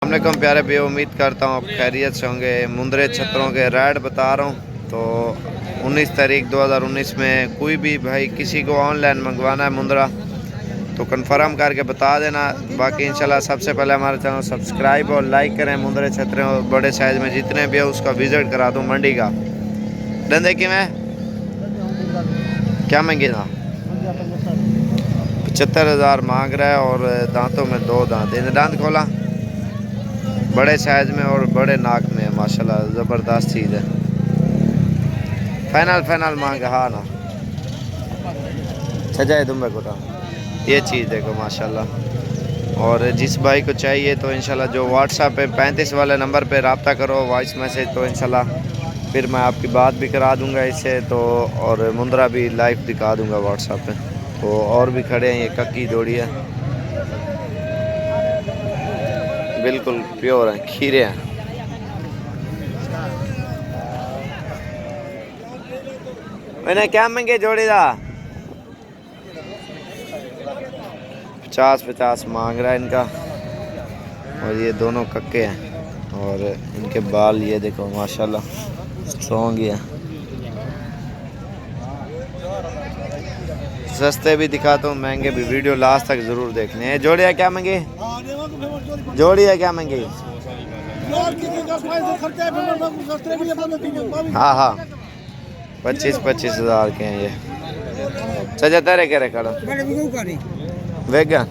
अस्सलामुअलैकुम प्यारे भाई, उम्मीद करता हूँ आप खैरियत से होंगे। मुंद्रे छतरों के रेट बता रहा हूँ। तो 19 तारीख 2019 में कोई भी भाई किसी को ऑनलाइन मंगवाना है मुंद्रा तो कंफर्म करके बता देना। बाकी इंशाल्लाह सबसे पहले हमारे चैनल सब्सक्राइब और लाइक करें। मुंद्रे छतरें और बड़े साइज़ में जितने भी है उसका विज़िट करा दूँ मंडी का। धंधे कि मैं क्या महंगी ना 75,000 मांग रहा है और दांतों में 2 दांत। इन दांत खोला बड़े साइज़ में और बड़े नाक में है माशाल्लाह, ज़बरदस्त चीज़ है। फाइनल मांग हाँ ना सजाए दुम्बे कोटा। ये चीज़ देखो माशाल्लाह। और जिस भाई को चाहिए तो इंशाल्लाह जो व्हाट्सएप पे 35 वाले नंबर पे रब्ता करो वॉइस मैसेज, तो इंशाल्लाह फिर मैं आपकी बात भी करा दूंगा इससे तो। और मुंद्रा भी लाइव दिखा दूंगा व्हाट्सएप पे। तो और भी खड़े हैं, ये कक्की जोड़ी है, बिल्कुल प्योर है, खीरे हैं। मैंने क्या महंगे जोड़ी था 50 मांग रहा है इनका। और ये दोनों कक्के हैं और इनके बाल ये देखो माशाल्लाह स्ट्रॉन्ग ही है। सस्ते भी दिखाता हूँ महंगे भी, वीडियो लास्ट तक ज़रूर देखने हैं। जोड़ी है क्या महंगी, जोड़ी है क्या महंगी? हाँ 25,000 के हैं ये। सजा तेरे कह रहे खड़ा वेगन।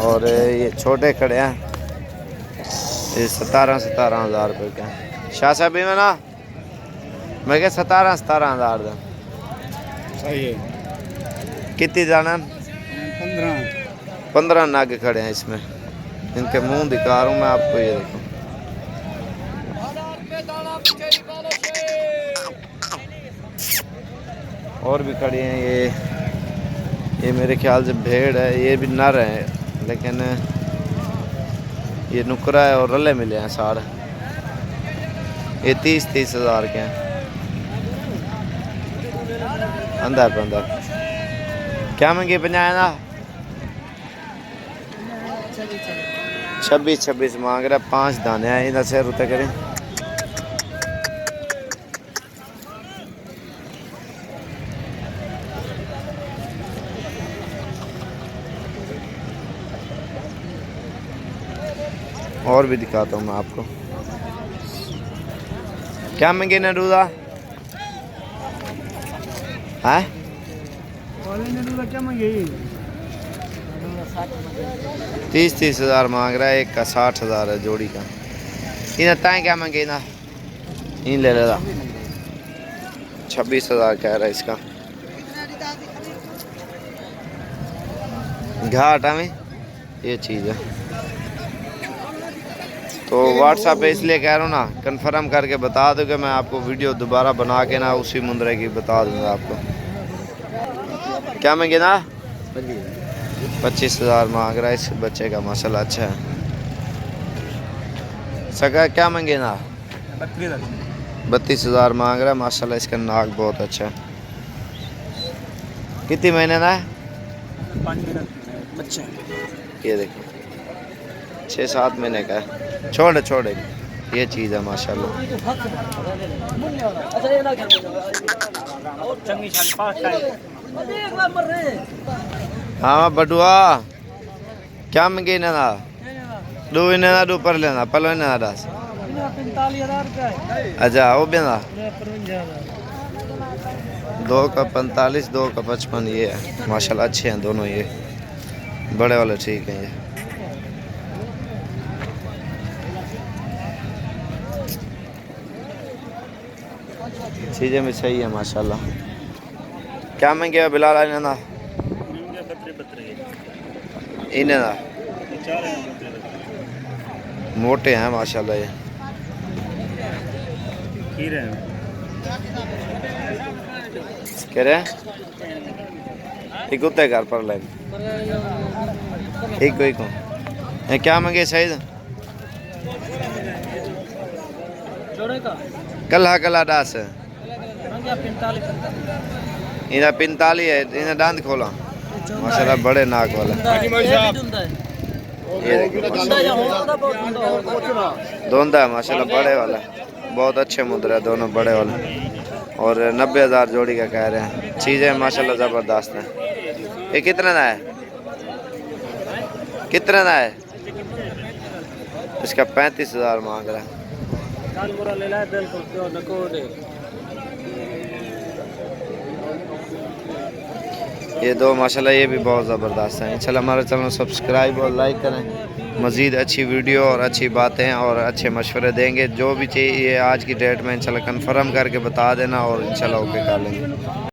और ये छोटे खड़े हैं, ये 17,000 रुपये के हैं। शाह साहब भी में ना मैं क्या 17,000 का सही है। कितनी जाना 15 नाग खड़े हैं इसमें। इनके मुंह दिखा रहा हूँ मैं आपको, ये देखो। और भी खड़ी हैं ये मेरे ख्याल से भेड़ है, ये भी नर है लेकिन ये नुकरा है और रले मिले हैं सारे। ये 30,000 के हैं। अंदर क्या महंगी 50 ना 26 मांग रहा है। 5 दाने हैं इधर से रुते करें। और भी दिखाता हूँ मैं आपको। क्या महंगी ना दूधा है? क्या महंगी 30,000 मांग रहा है। एक का 60,000 है जोड़ी का। इन्हें ताए क्या महंगी ना इन ले लेगा 26,000 कह रहा है इसका। घाट हमें ये चीज़ है। तो व्हाट्सएप पे इसलिए कह रहा हूँ ना, कंफर्म करके बता दो कि मैं आपको वीडियो दोबारा बना के ना उसी मुंद्रे की बता दूंगा आपको। क्या महंगी ना 25,000 मांग रहा है इस बच्चे का, माशाल्लाह अच्छा है। सका क्या महंगी ना 32,000 मांग रहा है माशाल्लाह। इसका नाक बहुत अच्छा है। कितनी महीने ना है? 5 महीने बच्चा। ये देखो 6-7 महीने का है। छोड़े ये चीज़ है माशाल्लाह। हाँ बटुआ क्या महंगी ना दो इन्हें ना दो पर लेना पलो इन्हें ना दास 45,000 अच्छा वो भी ना 53,000 2 का 45 2 का 55 ये है माशाल्लाह। अच्छे हैं दोनों, ये बड़े वाले ठीक हैं। ये चीज़ें भी सही है माशाल्लाह। क्या महंगे है बिलाल इन्हें ना मोटे हैं माशाल्लाह। ये कह रहे हैं एक कुत्ते घर पर ले एक को क्या महंगे सही कला डास है। इन्हें 45 है। इन्हें दांत खोला माशाल्लाह, बड़े नाक वाला। ये देखिए धुंधा है माशाल्लाह, बड़े वाला बहुत अच्छे मुंदर है दोनों बड़े वाले, और 90,000 जोड़ी का कह रहे हैं। चीज़ें माशाल्लाह ज़बरदस्त हैं। ये कितने का है, कितने का है? इसका 35,000 मांग रहा है। ये दो माशाल्लाह ये भी बहुत ज़बरदस्त हैं। इंशाल्लाह हमारे चैनल सब्सक्राइब और लाइक करें। मज़ीद अच्छी वीडियो और अच्छी बातें और अच्छे मशवरे देंगे। जो भी चाहिए आज की डेट में इंशाल्लाह कन्फर्म करके बता देना और इंशाल्लाह ओके कर लेंगे।